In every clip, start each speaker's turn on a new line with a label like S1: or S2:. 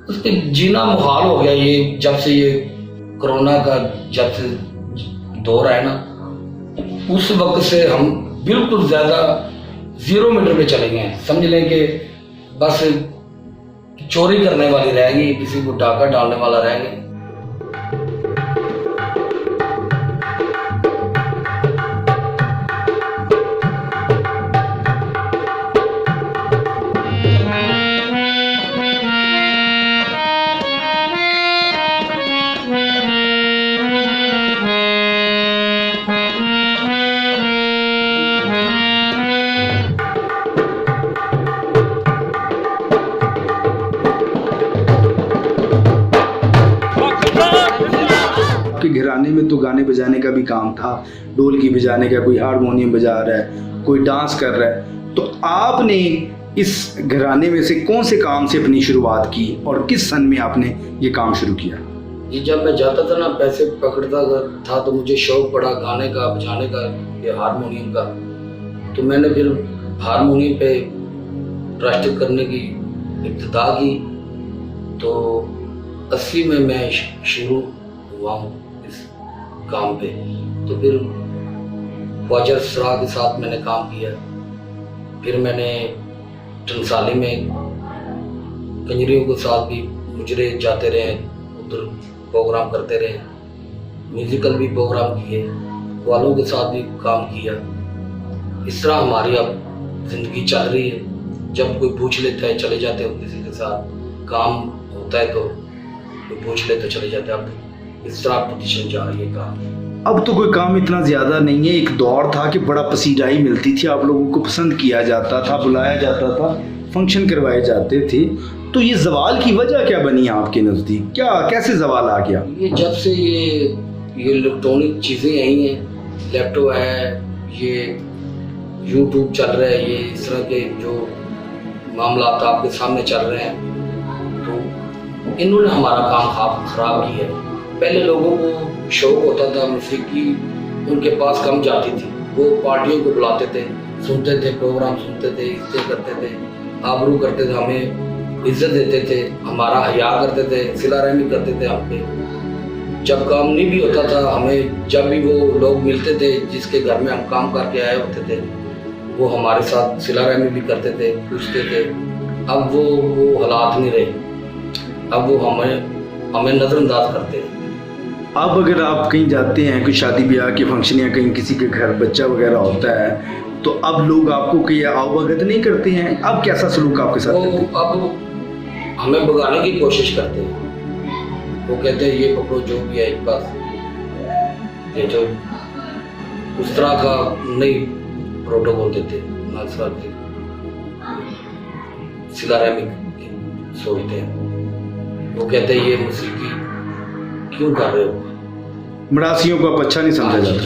S1: उसके जीना मुहाल हो गया। ये जब से ये कोरोना का जब से दौर है ना, उस वक्त से हम बिल्कुल ज़्यादा 0 मीटर पे चले गए हैं। समझ लें कि बस चोरी करने वाली रह गई, किसी को डाका डालने वाला रह गया।
S2: के घराने में तो गाने बजाने का भी काम था, ढोलकी बजाने का, कोई हारमोनियम बजा रहा है, कोई डांस कर रहा है। तो आपने इस घराने में से कौन से काम से अपनी शुरुआत की और किस सन में आपने ये काम शुरू किया?
S1: ये जब मैं जाता था ना, पैसे पकड़ता था, तो मुझे शौक पड़ा गाने का, बजाने का, ये हारमोनियम का। तो मैंने फिर हारमोनियम पे प्रैक्टिस करने की इब्तिदा की। तो 80 में मैं शुरू हुआ हूँ इस काम पे। तो फिर ख्वाजा सरा के साथ मैंने काम किया। फिर मैंने टंसाली में कंजरियों के साथ भी मुजरे जाते रहे, उधर प्रोग्राम करते रहे, म्यूज़िकल भी प्रोग्राम किए, वालों के साथ भी काम किया। इस तरह हमारी अब ज़िंदगी चल रही है। जब कोई पूछ लेता है चले जाते हो, किसी के साथ काम होता है तो कोई पूछ ले तो चले जाते हैं। अब इस तरह पोजीशन जा रही है काम।
S2: अब तो कोई काम इतना ज़्यादा नहीं है। एक दौर था कि बड़ा पसीजाई मिलती थी, आप लोगों को पसंद किया जाता था, बुलाया जाता था, फंक्शन करवाए जाते थे। तो ये जवाल की वजह क्या बनी आपके नज़दीक? क्या कैसे जवाल आ गया?
S1: ये जब से ये इलेक्ट्रॉनिक चीज़ें आई हैं, लैपटॉप है, ये यूट्यूब चल रहा है, ये इस तरह के जो मामला आपके सामने चल रहे हैं, तो इन्होंने हमारा काम खराब किया है। पहले लोगों को शौक होता था मौसीकी, उनके पास कम जाती थी, वो पार्टियों को बुलाते थे, सुनते थे, प्रोग्राम सुनते थे, इज्जत करते थे, आबरू करते थे, हमें इज्जत देते थे, हमारा हया करते थे, सिला रहमी करते थे हम पे। जब काम नहीं भी होता था, हमें जब भी वो लोग मिलते थे जिसके घर में हम काम करके आए होते थे, वो हमारे साथ सिला रहमी भी करते थे, पूछते थे। अब वो हालात नहीं रहे। अब वो हमें नज़रअंदाज करते हैं।
S2: अब अगर आप कहीं जाते हैं, कोई शादी ब्याह के फंक्शन या कहीं किसी के घर बच्चा वगैरह होता है, तो अब लोग आपको कोई अवगत नहीं करते हैं? अब कैसा सलूक आपके साथ करते हैं?
S1: अब हमें भगाने की कोशिश करते हैं। वो कहते हैं ये पकड़ो जो भी है बस, ये जो उस तरह का नहीं प्रोटोकॉल देते, ना सिला रहमी सोचते हैं। वो कहते हैं ये मौसीकी क्यों कर रहे हो?
S2: मरासियों को अब अच्छा नहीं समझा जाता।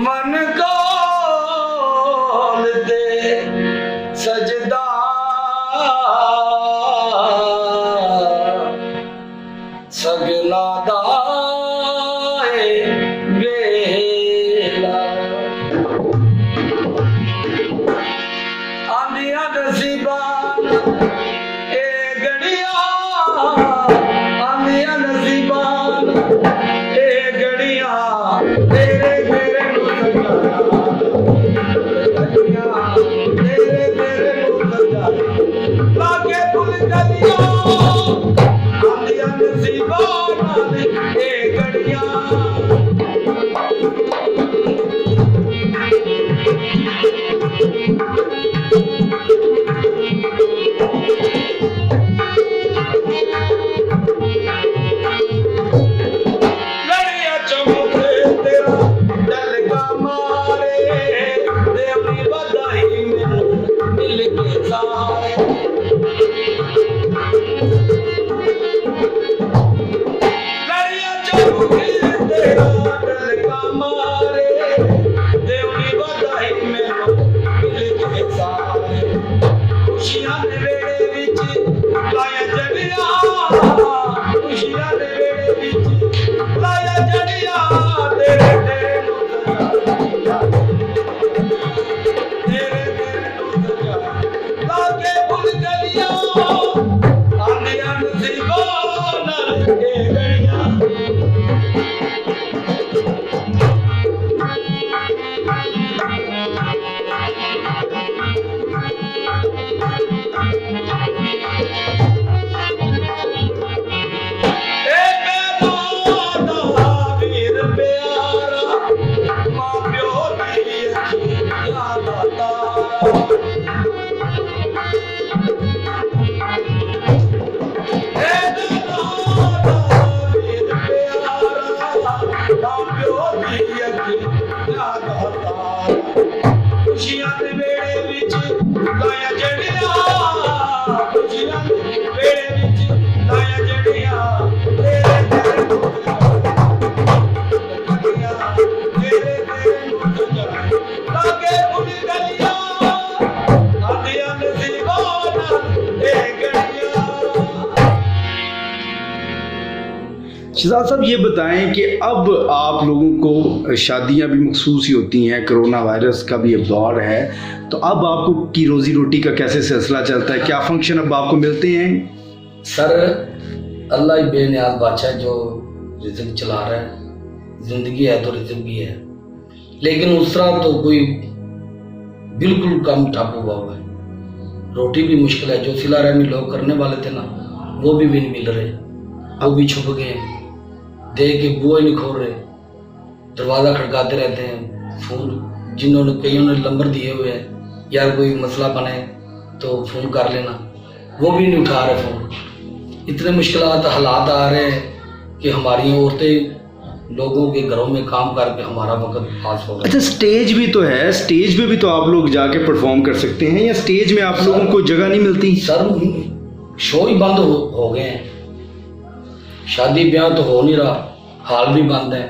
S1: मन को दे सजदा सगना दाए वेला आंधिया नसीबान ए गड़िया, आंधिया नसीबान ए गड़िया, तेरे मेरे मिल के सारे
S2: शहजाद साहब ये बताएं कि अब आप लोगों को शादियां भी मखसूस ही होती हैं, कोरोना वायरस का भी अब दौर है, तो अब आपको की रोज़ी रोटी का कैसे सिलसिला चलता है? क्या फंक्शन अब आपको मिलते हैं?
S1: सर अल्लाह ही बेनियाज बादशाह जो रिज़्क़ चला रहा है, ज़िंदगी है तो रिज़्क़ भी है, लेकिन उस तरह तो कोई बिल्कुल कम ठप हुआ है। रोटी भी मुश्किल है, जो सिला रहमी लोग करने वाले थे ना वो भी नहीं मिल रहे, वो भी छुप गए, देख के बुआ नहीं खोल रहे, दरवाज़ा खड़काते रहते हैं। फ़ोन जिन्होंने कईयों ने नंबर दिए हुए हैं, यार कोई मसला बने तो फ़ोन कर लेना, वो भी नहीं उठा रहे फ़ोन। इतने मुश्किलात हालात आ रहे हैं कि हमारी औरतें लोगों के घरों में काम करके हमारा वक्त पास हो रहा है।
S2: अच्छा, स्टेज भी तो है, स्टेज पे भी तो आप लोग जाके परफॉर्म कर सकते हैं, या स्टेज में आप लोगों को जगह नहीं मिलती?
S1: सर शो ही बंद हो गए हैं, शादी ब्याह तो हो नहीं रहा, हाल भी बंद है,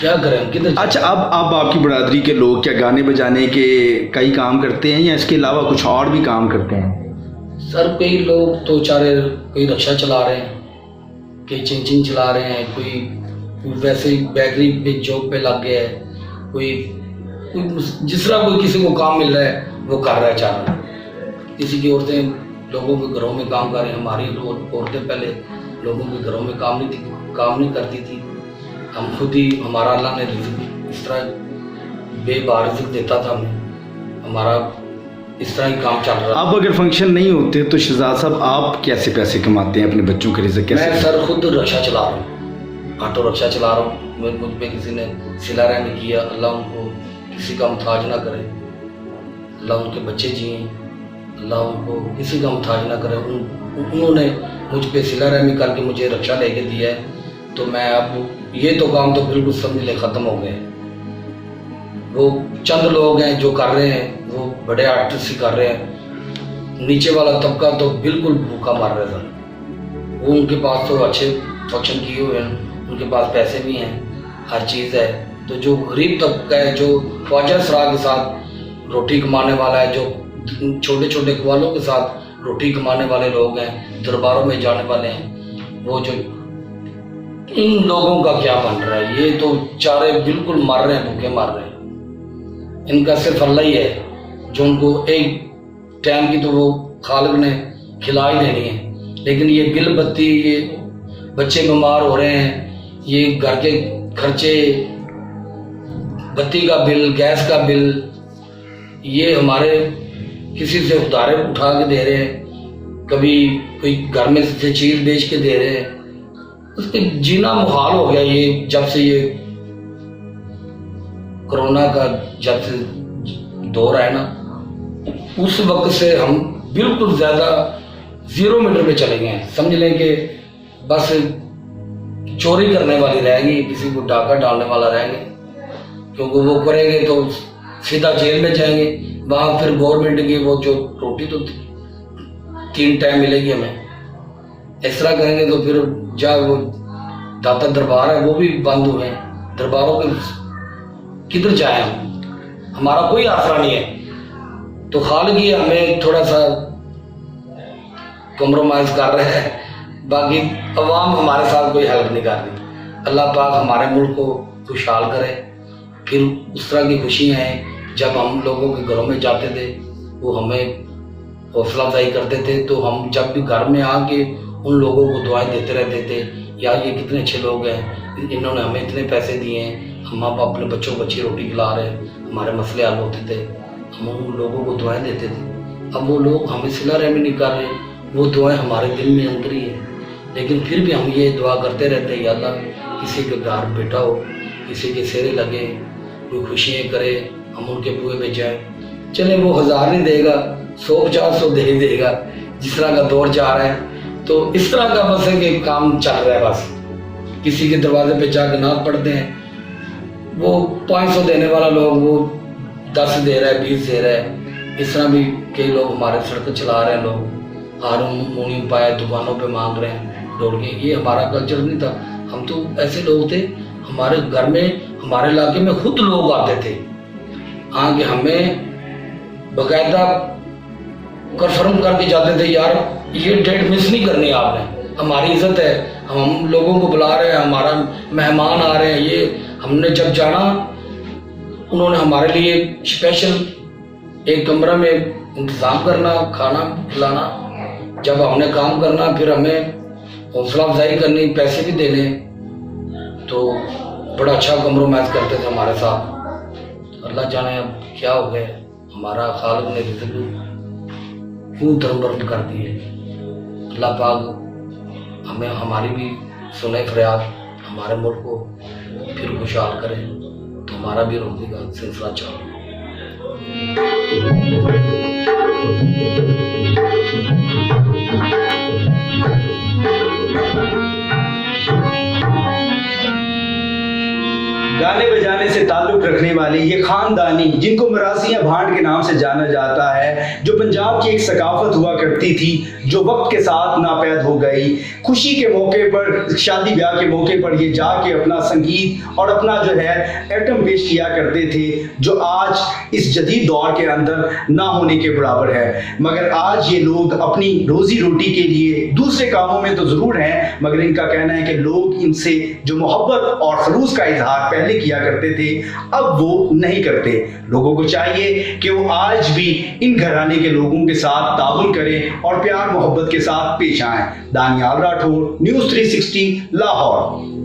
S1: क्या करें किधर।
S2: अच्छा, अब आपकी बरादरी के लोग क्या गाने बजाने के कई काम करते हैं या इसके अलावा कुछ और भी काम करते हैं?
S1: सर कई लोग तो चारे कोई रिक्शा चला रहे हैं, कोई चिंचिंग चला रहे हैं, कोई वैसे ही बेकरी पे जॉब पे लग गया है, कोई जिस तरह कोई किसी को काम मिल रहा है वो कर रहा है चाह रहा है। किसी की औरतें लोगों के घरों में काम कर रहे हैं, हमारी औरतें पहले लोगों के घरों में काम नहीं करती थी, हम खुद ही, हमारा अल्लाह ने रिज़्क़ इस तरह बेबार रिज़्क़ देता था हमें, हमारा इस तरह ही काम चल रहा है।
S2: अब अगर फंक्शन नहीं होते तो शहजाद साहब आप कैसे पैसे कमाते हैं अपने बच्चों के रिज़्क़ कैसे?
S1: मैं सर खुद रिक्शा चला रहा हूँ, ऑटो रिक्शा चला रहा हूँ। मुझ पे किसी ने सिला रहमी किया, अल्लाह उनको किसी का मुताज ना करे, अल्लाह उनके बच्चे जिए, अल्लाह उनको किसी का मुताज ना करे। उन्होंने मुझ पे सिला रहमी करके मुझे रिक्शा लेके दिया है, तो मैं अब ये तो काम तो बिल्कुल समझ ले ख़त्म हो गए। वो चंद लोग हैं जो कर रहे हैं, वो बड़े आर्टिस्ट ही कर रहे हैं, नीचे वाला तबका तो बिल्कुल भूखा मर रहा था। वो उनके पास तो अच्छे फंक्शन किए हुए हैं, उनके पास पैसे भी हैं, हर चीज़ है। तो जो गरीब तबका है, जो ख्वाजा सरा के साथ रोटी कमाने वाला है, जो छोटे छोटे ग्वालों के साथ रोटी कमाने वाले लोग हैं, दरबारों में जाने वाले हैं, वो जो इन लोगों का क्या बन रहा है? ये तो चारे बिल्कुल मर रहे हैं, भूखे मर रहे हैं। इनका सिर्फ अल्लाह ही है जो उनको एक टाइम की तो वो खालिक ने खिला ही देनी है, लेकिन ये बिल बत्ती, ये बच्चे बीमार हो रहे हैं, ये घर के खर्चे, बत्ती का बिल, गैस का बिल, ये हमारे किसी से उधारे उठा के दे रहे हैं, कभी कोई घर में से चीज़ बेच के दे रहे हैं। उसके जीना मुहाल हो गया। ये जब से ये कोरोना का जब से दौर है ना, उस वक्त से हम बिल्कुल ज़्यादा 0 मीटर पे चले गए हैं। समझ लें कि बस चोरी करने वाली रहेगी, किसी को डाका डालने वाला रहेंगे, क्योंकि वो करेंगे तो सीधा जेल में जाएंगे। वहाँ फिर गवर्नमेंट की वो जो रोटी तो 3 टाइम मिलेगी हमें, इस तरह करेंगे तो फिर जहाँ वो दाता दरबार है वो भी बंद हुए हैं। दरबारों के किधर जाए हम, हमारा कोई आसरा नहीं है। तो खालिक ही हमें थोड़ा सा कॉम्प्रोमाइज़ कर रहे हैं, बाकी अवाम हमारे साथ कोई हेल्प नहीं कर रही। अल्लाह पाक हमारे मुल्क को खुशहाल करे। फिर उस तरह की खुशियाँ हैं, जब हम लोगों के घरों में जाते थे वो हमें हौसला अफजाई करते थे, तो हम जब भी घर में आके उन लोगों को दुआएं देते रहते थे, यार ये कितने अच्छे लोग हैं, इन्होंने हमें इतने पैसे दिए हैं, हम अब अपने बच्चों को अच्छी रोटी खिला रहे हैं, हमारे मसले हल होते थे, हम उन लोगों को दुआएं देते थे। अब वो लोग हमें सिला रहमी नहीं कर रहे, वो दुआएं हमारे दिल में उतरी है, लेकिन फिर भी हम ये दुआ करते रहते हैं, या अल्लाह किसी के घर बेटा हो, किसी के सेरे लगे, कोई खुशियाँ करे, हम उनके बुए में जाए। चले वो 1000 नहीं देगा, 100-400 दे ही देगा, जिस तरह का दौर जा रहा है। तो इस तरह का बस है कि काम चल रहा है। बस किसी के दरवाजे पे जाकर नाथ पढ़ते हैं, वो 500 देने वाला लोग वो 10 दे रहा है, 20 दे रहा है। इस तरह भी कई लोग हमारे सड़क चला रहे हैं, लोग हारमोनियम पाए दुकानों पे मांग रहे हैं दौड़ के। ये हमारा कल्चर नहीं था। हम तो ऐसे लोग थे, हमारे घर में, हमारे इलाके में खुद लोग आते थे आगे हमें बाकायदा कन्फर्म करके जाते थे, यार ये डेट मिस नहीं करनी आपने, हमारी इज्जत है, हम लोगों को बुला रहे हैं, हमारा मेहमान आ रहे हैं, ये हमने जब जाना उन्होंने हमारे लिए स्पेशल एक कमरा में इंतज़ाम करना, खाना खिलाना, जब हमने काम करना फिर हमें हौसला अफजाई करनी, पैसे भी देने, तो बड़ा अच्छा कम्प्रोमाइज़ करते थे हमारे साथ। अल्लाह जाने अब क्या हो गया, हमारा खालिक ने रिज़्क़ क्यों धर्म कर दिए। अल्लाह पाक हमें हमारी भी सुने फरियाद, हमारे मुल्क को फिर खुशहाल करें तो हमारा भी रोज़ी का सिलसिला चालू।
S2: गाने बजाने से ताल्लुक़ रखने वाले ये ख़ानदानी, जिनको मरासियाँ भांड के नाम से जाना जाता है, जो पंजाब की एक सकाफत हुआ करती थी, जो वक्त के साथ नापैद हो गई। खुशी के मौके पर, शादी ब्याह के मौके पर ये जाके अपना संगीत और अपना जो है एटम पेश किया करते थे, जो आज इस जदीद दौर के अंदर ना होने के बराबर है। मगर आज ये लोग अपनी रोज़ी रोटी के लिए दूसरे कामों में तो ज़रूर हैं, मगर इनका कहना है कि लोग इनसे जो मोहब्बत और खलूस का इजहार पहले किया करते थे, अब वो नहीं करते। लोगों को चाहिए कि वो आज भी इन घराने के लोगों के साथ ताउन करें और प्यार मोहब्बत के साथ पेश आएं। दानियाल राठौर, न्यूज़ 360, लाहौर।